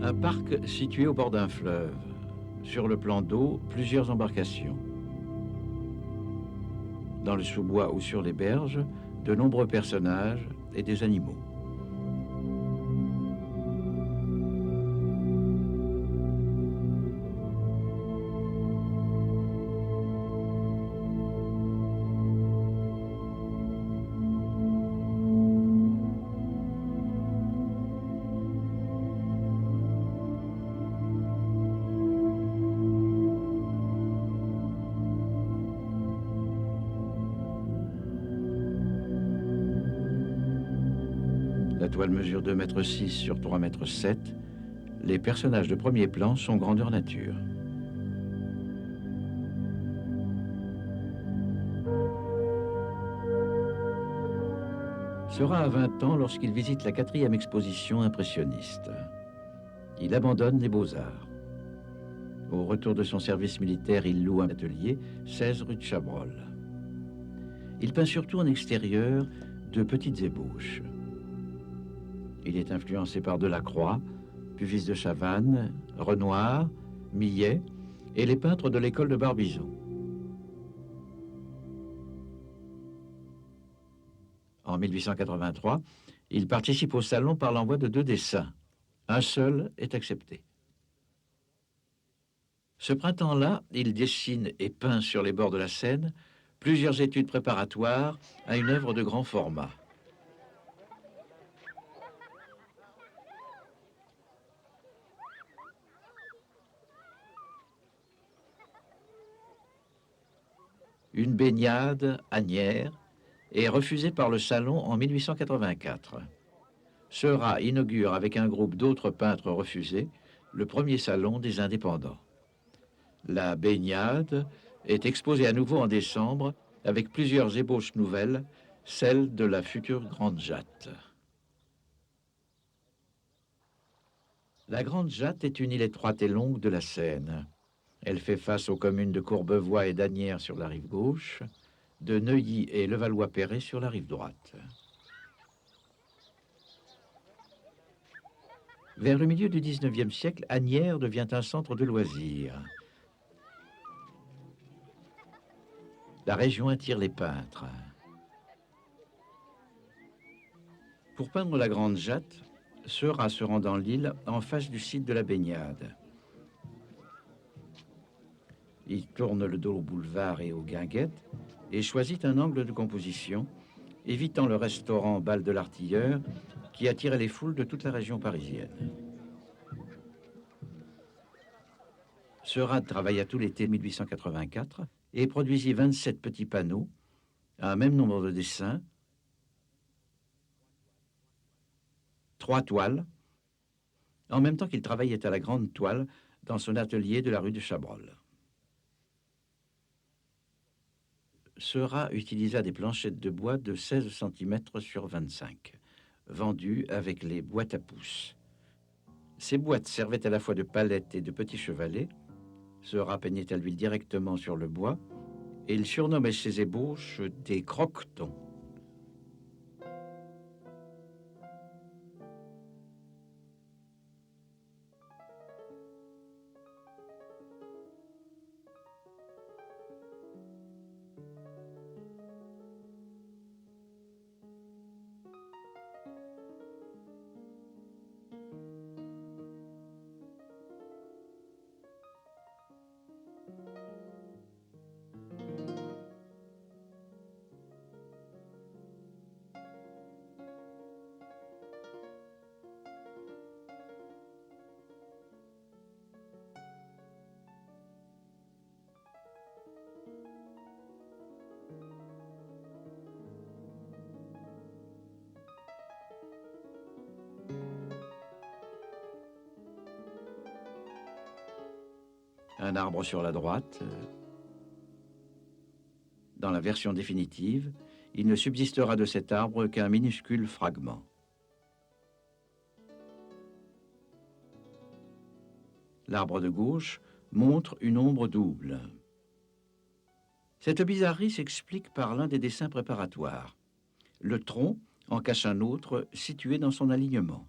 Un parc situé au bord d'un fleuve. Sur le plan d'eau, plusieurs embarcations. Dans le sous-bois ou sur les berges, de nombreux personnages et des animaux. La toile mesure 2,6 m sur 3,7 m. Les personnages de premier plan sont grandeur nature. Seurat a 20 ans lorsqu'il visite la 4e exposition impressionniste. Il abandonne les beaux-arts. Au retour de son service militaire, il loue un atelier, 16 rue de Chabrol. Il peint surtout en extérieur de petites ébauches. Il est influencé par Delacroix, Puvis de Chavannes, Renoir, Millet et les peintres de l'école de Barbizon. En 1883, il participe au salon par l'envoi de 2 dessins. Un seul est accepté. Ce printemps-là, il dessine et peint sur les bords de la Seine plusieurs études préparatoires à une œuvre de grand format. Une baignade, Asnières, est refusée par le Salon en 1884. Seurat inaugure avec un groupe d'autres peintres refusés le premier salon des indépendants. La baignade est exposée à nouveau en décembre avec plusieurs ébauches nouvelles, celle de la future Grande Jatte. La Grande Jatte est une île étroite et longue de la Seine. Elle fait face aux communes de Courbevoie et d'Asnières sur la rive gauche, de Neuilly et Levallois-Perret sur la rive droite. Vers le milieu du XIXe siècle, Asnières devient un centre de loisirs. La région attire les peintres. Pour peindre la Grande Jatte, Seurat se rend dans l'île en face du site de la baignade. Il tourne le dos au boulevard et aux guinguettes et choisit un angle de composition, évitant le restaurant Bal de l'Artilleur qui attirait les foules de toute la région parisienne. Seurat travailla tout l'été 1884 et produisit 27 petits panneaux, un même nombre de dessins, 3 toiles, en même temps qu'il travaillait à la grande toile dans son atelier de la rue de Chabrol. Seurat utilisa des planchettes de bois de 16 cm sur 25, vendues avec les boîtes à pouces. Ces boîtes servaient à la fois de palettes et de petits chevalets. Seurat peignait à l'huile directement sur le bois et il surnommait ses ébauches des croquetons. Un arbre sur la droite. Dans la version définitive, il ne subsistera de cet arbre qu'un minuscule fragment. L'arbre de gauche montre une ombre double. Cette bizarrerie s'explique par l'un des dessins préparatoires. Le tronc en cache un autre situé dans son alignement.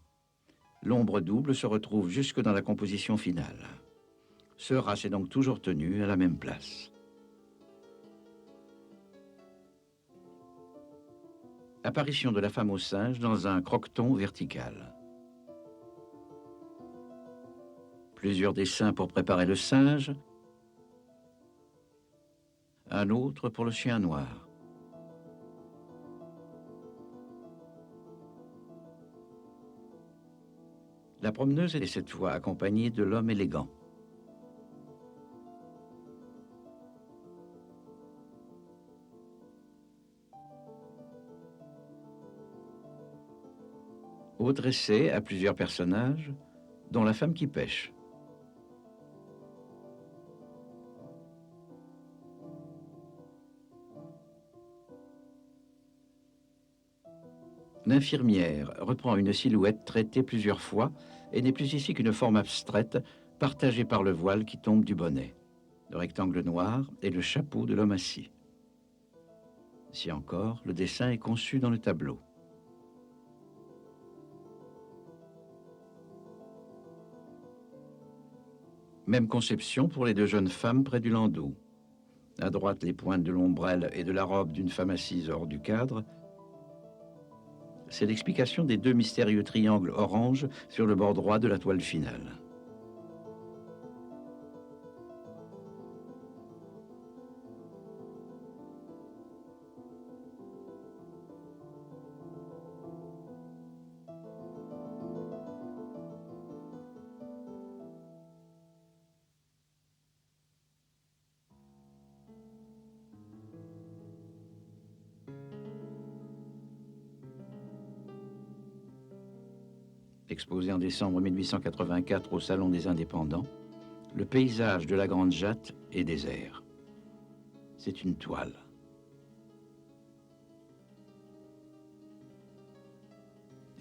L'ombre double se retrouve jusque dans la composition finale. Seurat s'est donc toujours tenu à la même place. Apparition de la femme au singe dans un croqueton vertical. Plusieurs dessins pour préparer le singe. Un autre pour le chien noir. La promeneuse est cette fois accompagnée de l'homme élégant. Autre essai à plusieurs personnages, dont la femme qui pêche. L'infirmière reprend une silhouette traitée plusieurs fois et n'est plus ici qu'une forme abstraite partagée par le voile qui tombe du bonnet, le rectangle noir et le chapeau de l'homme assis. Ici encore, le dessin est conçu dans le tableau. Même conception pour les deux jeunes femmes près du landau. À droite, les pointes de l'ombrelle et de la robe d'une femme assise hors du cadre. C'est l'explication des deux mystérieux triangles orange sur le bord droit de la toile finale. Exposé en décembre 1884 au Salon des Indépendants, le paysage de la Grande Jatte est désert. C'est une toile.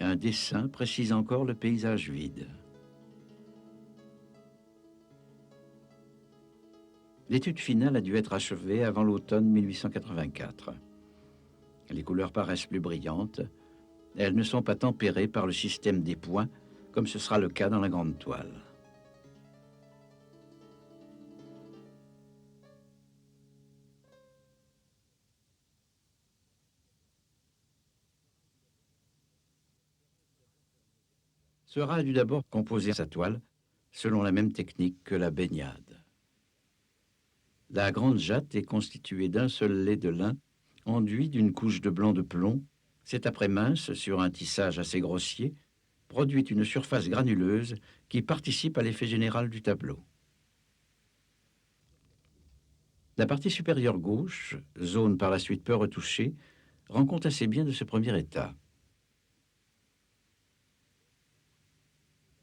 Un dessin précise encore le paysage vide. L'étude finale a dû être achevée avant l'automne 1884. Les couleurs paraissent plus brillantes. Elles ne sont pas tempérées par le système des points, comme ce sera le cas dans la grande toile. Seurat a dû d'abord composer sa toile selon la même technique que la baignade. La grande jatte est constituée d'un seul lait de lin, enduit d'une couche de blanc de plomb. Cet après mince, sur un tissage assez grossier, produit une surface granuleuse qui participe à l'effet général du tableau. La partie supérieure gauche, zone par la suite peu retouchée, rend compte assez bien de ce premier état.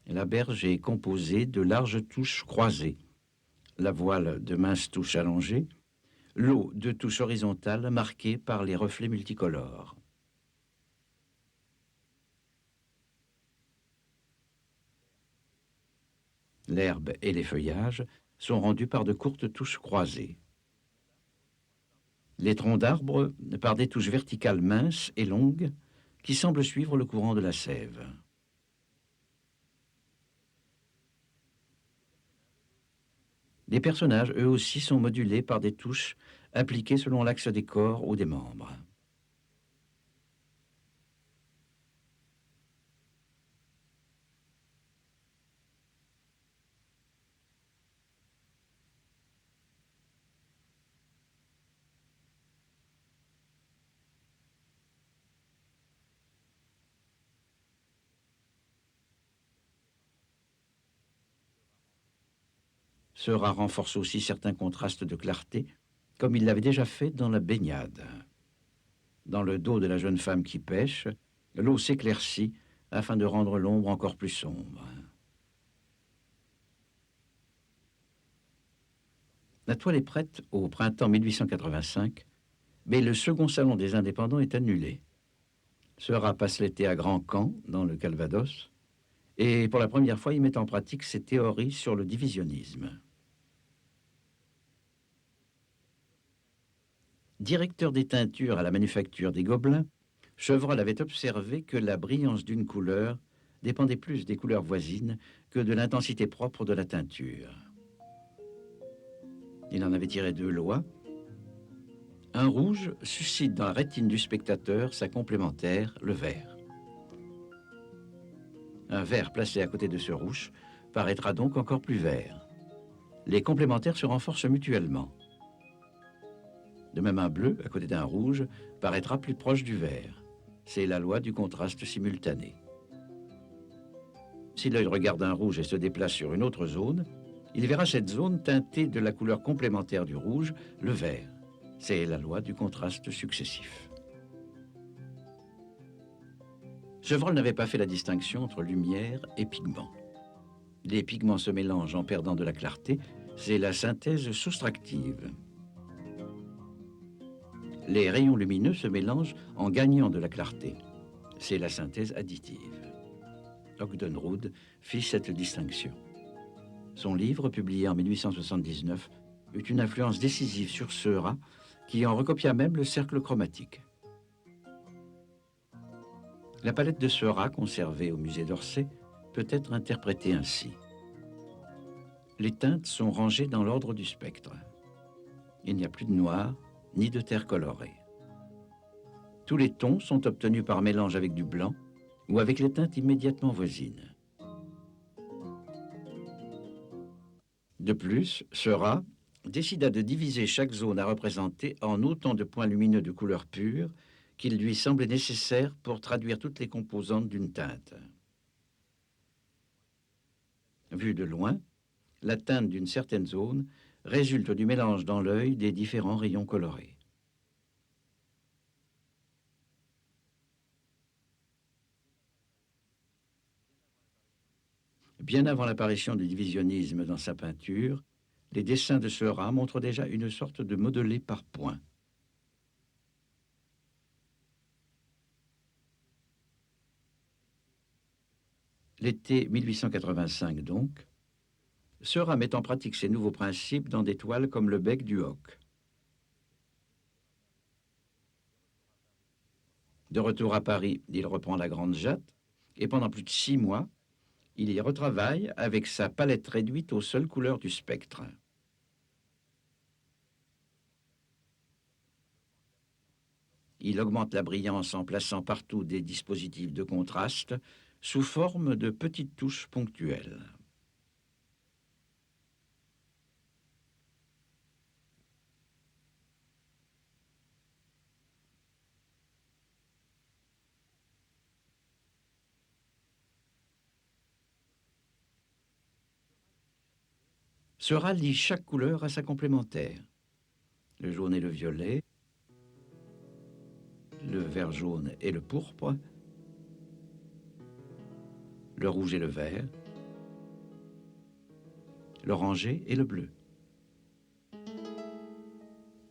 La berge est composée de larges touches croisées, la voile de minces touches allongées, l'eau de touches horizontales marquées par les reflets multicolores. L'herbe et les feuillages sont rendus par de courtes touches croisées. Les troncs d'arbres par des touches verticales minces et longues qui semblent suivre le courant de la sève. Les personnages, eux aussi, sont modulés par des touches appliquées selon l'axe des corps ou des membres. Seurat renforce aussi certains contrastes de clarté, comme il l'avait déjà fait dans la baignade. Dans le dos de la jeune femme qui pêche, l'eau s'éclaircit afin de rendre l'ombre encore plus sombre. La toile est prête au printemps 1885, mais le second salon des indépendants est annulé. Seurat passe l'été à Grand-Camp, dans le Calvados, et pour la première fois, il met en pratique ses théories sur le divisionnisme. Directeur des teintures à la manufacture des Gobelins, Chevreul avait observé que la brillance d'une couleur dépendait plus des couleurs voisines que de l'intensité propre de la teinture. Il en avait tiré deux lois. Un rouge suscite dans la rétine du spectateur sa complémentaire, le vert. Un vert placé à côté de ce rouge paraîtra donc encore plus vert. Les complémentaires se renforcent mutuellement. De même, un bleu à côté d'un rouge paraîtra plus proche du vert. C'est la loi du contraste simultané. Si l'œil regarde un rouge et se déplace sur une autre zone, il verra cette zone teintée de la couleur complémentaire du rouge, le vert. C'est la loi du contraste successif. Chevreul n'avait pas fait la distinction entre lumière et pigment. Les pigments se mélangent en perdant de la clarté, c'est la synthèse soustractive. Les rayons lumineux se mélangent en gagnant de la clarté, c'est la synthèse additive. Ogden Rood fit cette distinction. Son livre, publié en 1879, eut une influence décisive sur Seurat, qui en recopia même le cercle chromatique. La palette de Seurat, conservée au musée d'Orsay, peut être interprétée ainsi. Les teintes sont rangées dans l'ordre du spectre. Il n'y a plus de noir, ni de terre colorée. Tous les tons sont obtenus par mélange avec du blanc ou avec les teintes immédiatement voisines. De plus, Seurat décida de diviser chaque zone à représenter en autant de points lumineux de couleur pure qu'il lui semblait nécessaire pour traduire toutes les composantes d'une teinte. Vue de loin, la teinte d'une certaine zone résulte du mélange dans l'œil des différents rayons colorés. Bien avant l'apparition du divisionnisme dans sa peinture, les dessins de Seurat montrent déjà une sorte de modelé par points. L'été 1885 donc, Seurat met en pratique ces nouveaux principes dans des toiles comme le bec du Hoc. De retour à Paris, il reprend la Grande Jatte et pendant plus de 6 mois, il y retravaille avec sa palette réduite aux seules couleurs du spectre. Il augmente la brillance en plaçant partout des dispositifs de contraste sous forme de petites touches ponctuelles. Seurat lie chaque couleur à sa complémentaire. Le jaune et le violet, le vert jaune et le pourpre, le rouge et le vert, l'orangé et le bleu.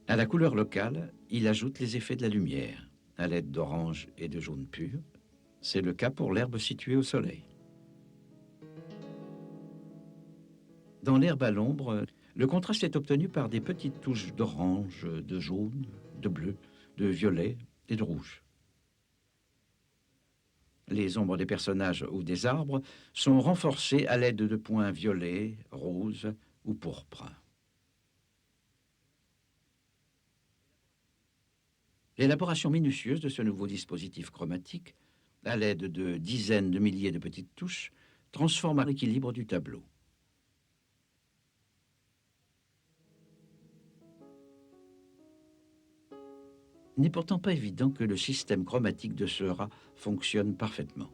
À la couleur locale, il ajoute les effets de la lumière, à l'aide d'orange et de jaune pur. C'est le cas pour l'herbe située au soleil. Dans l'herbe à l'ombre, le contraste est obtenu par des petites touches d'orange, de jaune, de bleu, de violet et de rouge. Les ombres des personnages ou des arbres sont renforcées à l'aide de points violets, roses ou pourpres. L'élaboration minutieuse de ce nouveau dispositif chromatique, à l'aide de dizaines de milliers de petites touches, transforme l'équilibre du tableau. Il n'est pourtant pas évident que le système chromatique de Seurat fonctionne parfaitement.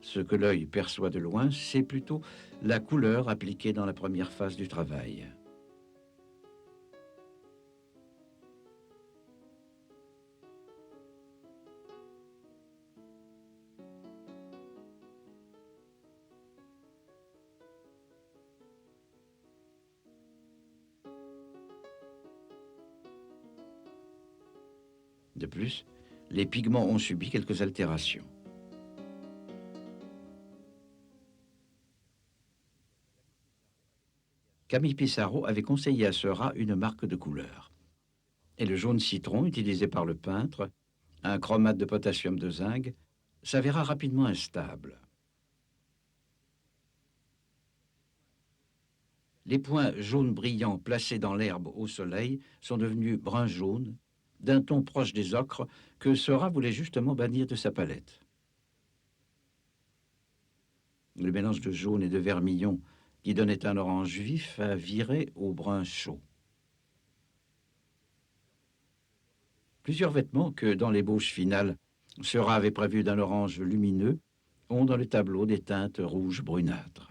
Ce que l'œil perçoit de loin, c'est plutôt la couleur appliquée dans la première phase du travail. De plus, les pigments ont subi quelques altérations. Camille Pissarro avait conseillé à Seurat une marque de couleur. Et le jaune citron utilisé par le peintre, un chromate de potassium de zinc, s'avéra rapidement instable. Les points jaunes brillants placés dans l'herbe au soleil sont devenus brun-jaune, d'un ton proche des ocres que Seurat voulait justement bannir de sa palette. Le mélange de jaune et de vermillon qui donnait un orange vif a viré au brun chaud. Plusieurs vêtements que, dans l'ébauche finale, Seurat avait prévu d'un orange lumineux ont dans le tableau des teintes rouges brunâtres.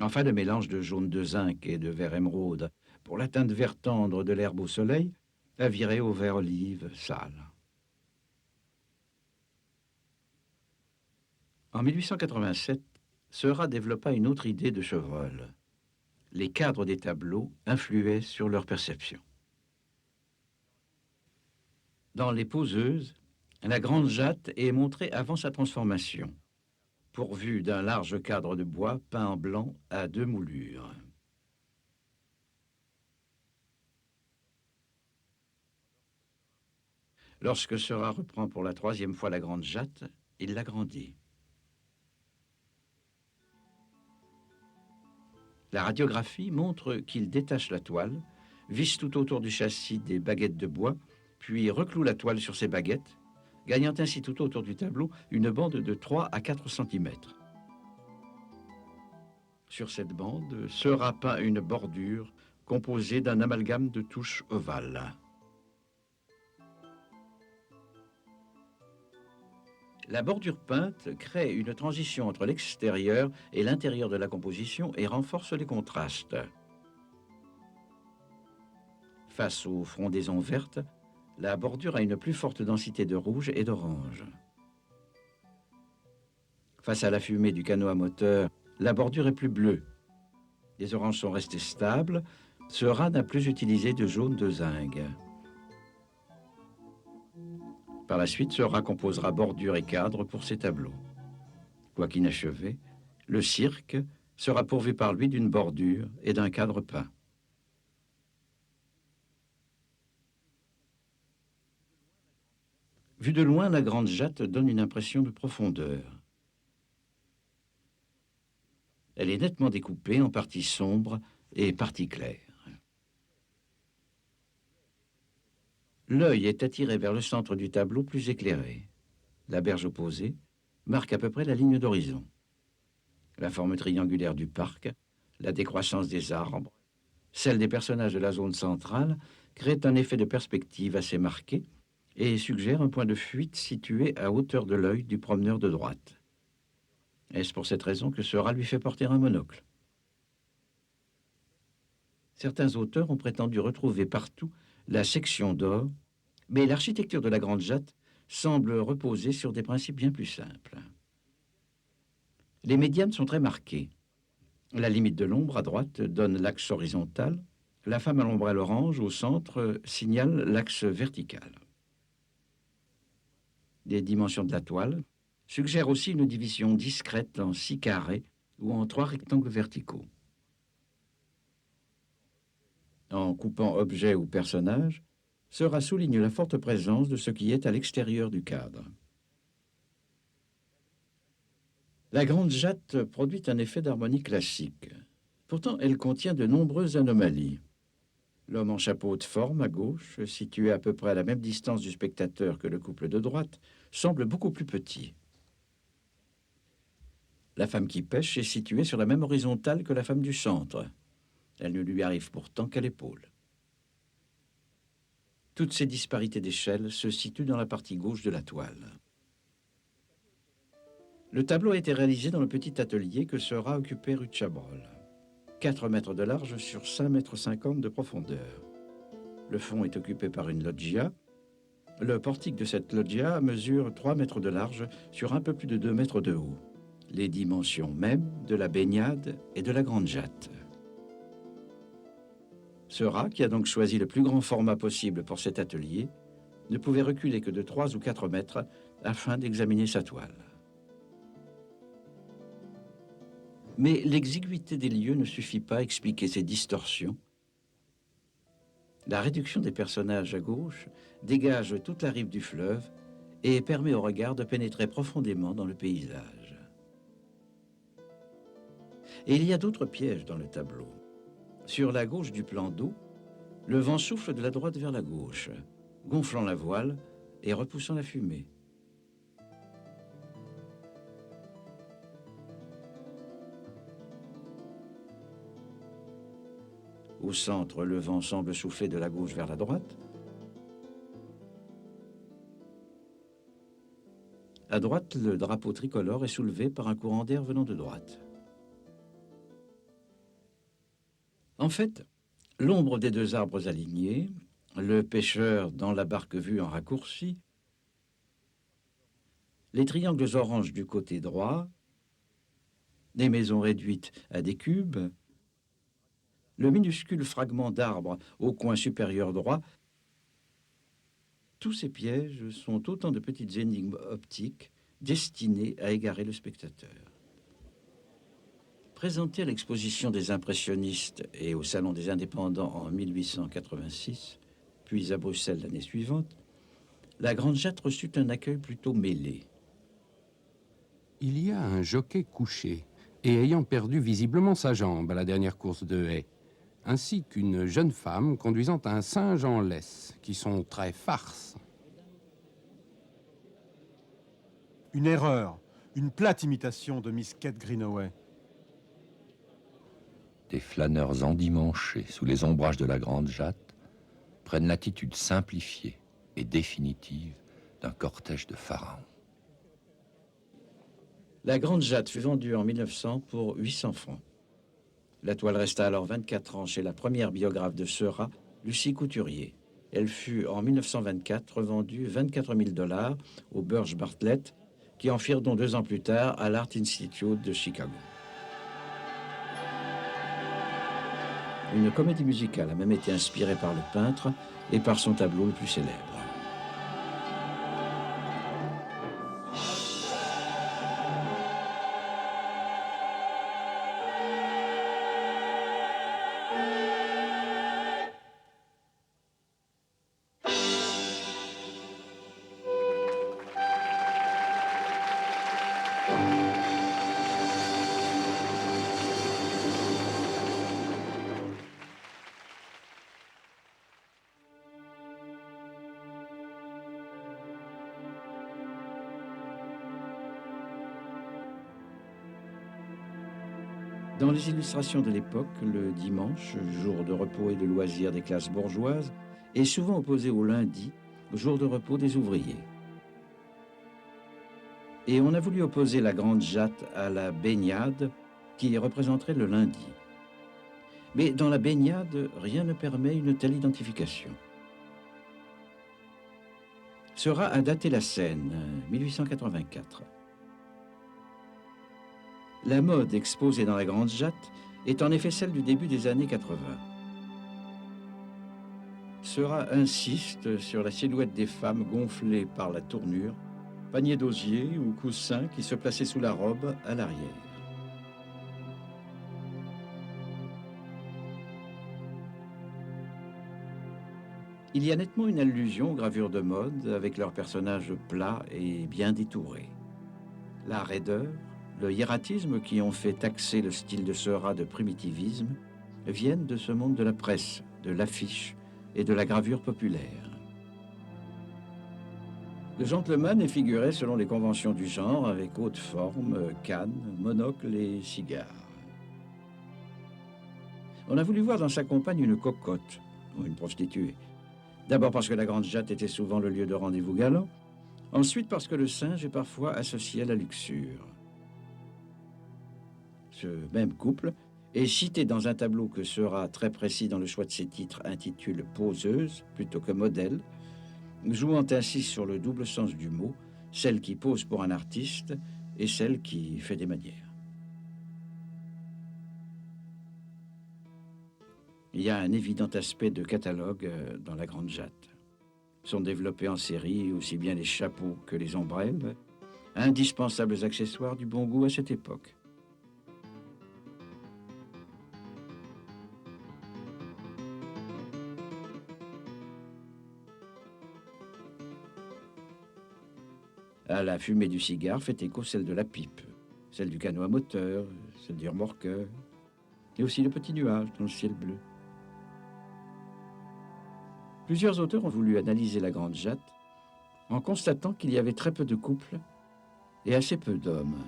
Enfin, le mélange de jaune de zinc et de vert émeraude pour la teinte vert tendre de l'herbe au soleil a viré au vert olive sale. En 1887, Seurat développa une autre idée de Chevreul. Les cadres des tableaux influaient sur leur perception. Dans Les Poseuses, la grande jatte est montrée avant sa transformation, pourvue d'un large cadre de bois peint en blanc à 2 moulures. Lorsque Seurat reprend pour la 3e fois la grande jatte, il l'agrandit. La radiographie montre qu'il détache la toile, visse tout autour du châssis des baguettes de bois, puis recloue la toile sur ces baguettes, gagnant ainsi tout autour du tableau une bande de 3 à 4 cm. Sur cette bande, Seurat peint une bordure composée d'un amalgame de touches ovales. La bordure peinte crée une transition entre l'extérieur et l'intérieur de la composition et renforce les contrastes. Face aux frondaisons vertes, la bordure a une plus forte densité de rouge et d'orange. Face à la fumée du canot à moteur, la bordure est plus bleue. Les oranges sont restées stables. Seurat n'a plus utilisé de jaune de zinc. Par la suite, Seurat composera bordure et cadre pour ses tableaux. Quoique inachevé, le cirque sera pourvu par lui d'une bordure et d'un cadre peint. Vue de loin, la grande jatte donne une impression de profondeur. Elle est nettement découpée en parties sombres et parties claires. L'œil est attiré vers le centre du tableau plus éclairé. La berge opposée marque à peu près la ligne d'horizon. La forme triangulaire du parc, la décroissance des arbres, celle des personnages de la zone centrale créent un effet de perspective assez marqué et suggère un point de fuite situé à hauteur de l'œil du promeneur de droite. Est-ce pour cette raison que Seurat lui fait porter un monocle? Certains auteurs ont prétendu retrouver partout la section d'or, mais l'architecture de la grande jatte semble reposer sur des principes bien plus simples. Les médianes sont très marquées. La limite de l'ombre à droite donne l'axe horizontal. La femme à l'ombrelle orange au centre signale l'axe vertical. Les dimensions de la toile suggèrent aussi une division discrète en 6 carrés ou en 3 rectangles verticaux. En coupant objet ou personnage, Seurat souligne la forte présence de ce qui est à l'extérieur du cadre. La grande jatte produit un effet d'harmonie classique. Pourtant, elle contient de nombreuses anomalies. L'homme en chapeau de forme, à gauche, situé à peu près à la même distance du spectateur que le couple de droite, semble beaucoup plus petit. La femme qui pêche est située sur la même horizontale que la femme du centre. Elle ne lui arrive pourtant qu'à l'épaule. Toutes ces disparités d'échelle se situent dans la partie gauche de la toile. Le tableau a été réalisé dans le petit atelier que Seurat occupait rue de Chabrol. 4 mètres de large sur 5,50 m de profondeur. Le fond est occupé par une loggia. Le portique de cette loggia mesure 3 mètres de large sur un peu plus de 2 mètres de haut. Les dimensions mêmes de la baignade et de la grande jatte. Seurat, qui a donc choisi le plus grand format possible pour cet atelier, ne pouvait reculer que de 3 ou 4 mètres afin d'examiner sa toile. Mais l'exiguïté des lieux ne suffit pas à expliquer ces distorsions. La réduction des personnages à gauche dégage toute la rive du fleuve et permet au regard de pénétrer profondément dans le paysage. Et il y a d'autres pièges dans le tableau. Sur la gauche du plan d'eau, le vent souffle de la droite vers la gauche, gonflant la voile et repoussant la fumée. Au centre, le vent semble souffler de la gauche vers la droite. À droite, le drapeau tricolore est soulevé par un courant d'air venant de droite. En fait, l'ombre des deux arbres alignés, le pêcheur dans la barque vue en raccourci, les triangles oranges du côté droit, des maisons réduites à des cubes, le minuscule fragment d'arbre au coin supérieur droit, tous ces pièges sont autant de petites énigmes optiques destinées à égarer le spectateur. Présenté à l'exposition des impressionnistes et au Salon des Indépendants en 1886, puis à Bruxelles l'année suivante, la Grande Jatte reçut un accueil plutôt mêlé. Il y a un jockey couché et ayant perdu visiblement sa jambe à la dernière course de haie, ainsi qu'une jeune femme conduisant un singe en laisse, qui sont très farces. Une erreur, une plate imitation de Miss Kate Greenaway. Des flâneurs endimanchés sous les ombrages de la Grande Jatte prennent l'attitude simplifiée et définitive d'un cortège de pharaons. La Grande Jatte fut vendue en 1900 pour 800 francs. La toile resta alors 24 ans chez la première biographe de Seurat, Lucie Couturier. Elle fut en 1924 revendue 24 000 $ au Burge Bartlett, qui en firent don 2 ans plus tard à l'Art Institute de Chicago. Une comédie musicale a même été inspirée par le peintre et par son tableau le plus célèbre. Dans les illustrations de l'époque, le dimanche, jour de repos et de loisirs des classes bourgeoises, est souvent opposé au lundi, jour de repos des ouvriers. Et on a voulu opposer la Grande Jatte à la baignade, qui représenterait le lundi. Mais dans la baignade, rien ne permet une telle identification. Seurat a daté la scène, 1884. La mode exposée dans la Grande Jatte est en effet celle du début des années 80. Seurat insiste sur la silhouette des femmes gonflées par la tournure, panier d'osier ou coussin qui se plaçaient sous la robe à l'arrière. Il y a nettement une allusion aux gravures de mode avec leurs personnages plats et bien détourés. La raideur, le hiératisme qui ont fait taxer le style de Seurat de primitivisme viennent de ce monde de la presse, de l'affiche et de la gravure populaire. Le gentleman est figuré selon les conventions du genre avec haute forme, canne, monocle et cigare. On a voulu voir dans sa compagne une cocotte ou une prostituée. D'abord parce que la Grande Jatte était souvent le lieu de rendez-vous galant, ensuite parce que le singe est parfois associé à la luxure. Ce même couple est cité dans un tableau que Seurat, très précis dans le choix de ses titres, intitule « Poseuse » plutôt que « Modèle », jouant ainsi sur le double sens du mot, celle qui pose pour un artiste et celle qui fait des manières. Il y a un évident aspect de catalogue dans la Grande Jatte. Sont développés en série aussi bien les chapeaux que les ombrelles, indispensables accessoires du bon goût à cette époque. À la fumée du cigare fait écho celle de la pipe, celle du canot à moteur, celle du remorqueur, et aussi le petit nuage dans le ciel bleu. Plusieurs auteurs ont voulu analyser la Grande Jatte en constatant qu'il y avait très peu de couples et assez peu d'hommes.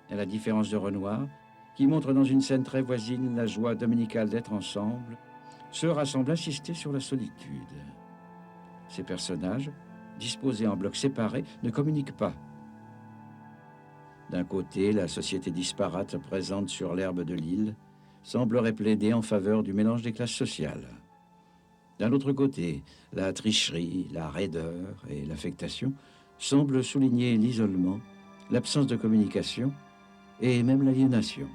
À la différence de Renoir, qui montre dans une scène très voisine la joie dominicale d'être ensemble, Seurat semble insister sur la solitude. Ces personnages, disposés en blocs séparés, ne communiquent pas. D'un côté, la société disparate présente sur l'herbe de l'île semblerait plaider en faveur du mélange des classes sociales. D'un autre côté, la tricherie, la raideur et l'affectation semblent souligner l'isolement, l'absence de communication et même l'aliénation.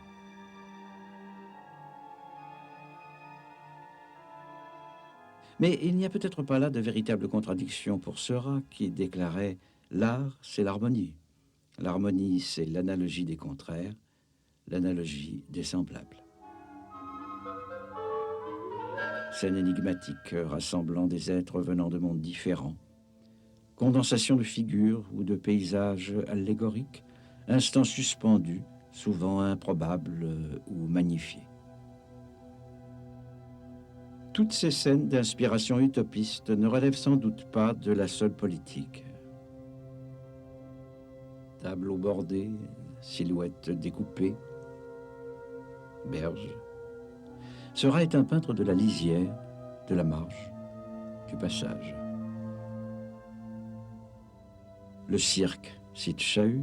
Mais il n'y a peut-être pas là de véritable contradiction pour Seurat qui déclarait « L'art, c'est l'harmonie. L'harmonie, c'est l'analogie des contraires, l'analogie des semblables. » Scène énigmatique rassemblant des êtres venant de mondes différents, condensation de figures ou de paysages allégoriques, instants suspendus, souvent improbables ou magnifiés. Toutes ces scènes d'inspiration utopiste ne relèvent sans doute pas de la seule politique. Tableaux bordés, silhouettes découpées, berges. Seurat est un peintre de la lisière, de la marche, du passage. Le cirque cite Chahut.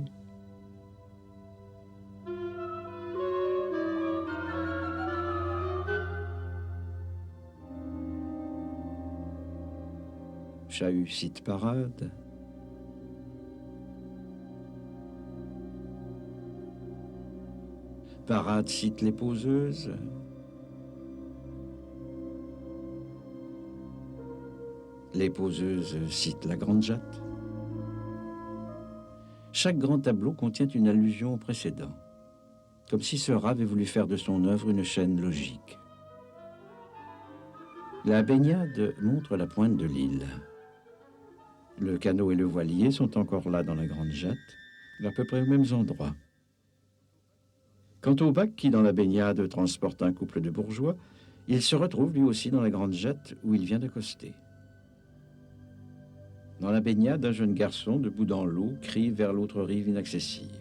Chahut cite Parade. Parade cite les poseuses. Les poseuses citent la Grande Jatte. Chaque grand tableau contient une allusion au précédent, comme si Seurat avait voulu faire de son œuvre une chaîne logique. La baignade montre la pointe de l'île. Le canot et le voilier sont encore là dans la Grande Jatte, à peu près aux mêmes endroits. Quant au bac qui, dans la baignade, transporte un couple de bourgeois, il se retrouve lui aussi dans la Grande Jatte où il vient d'accoster. Dans la baignade, un jeune garçon, debout dans l'eau, crie vers l'autre rive inaccessible.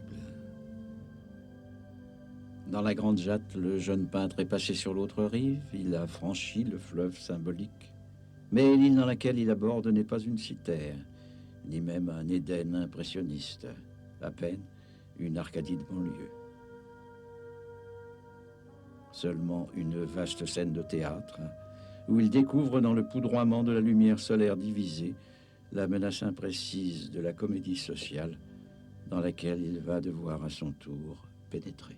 Dans la Grande Jatte, le jeune peintre est passé sur l'autre rive, il a franchi le fleuve symbolique. Mais l'île dans laquelle il aborde n'est pas une citerre, ni même un Éden impressionniste, à peine une Arcadie de banlieue. Seulement une vaste scène de théâtre, où il découvre dans le poudroiement de la lumière solaire divisée la menace imprécise de la comédie sociale dans laquelle il va devoir à son tour pénétrer.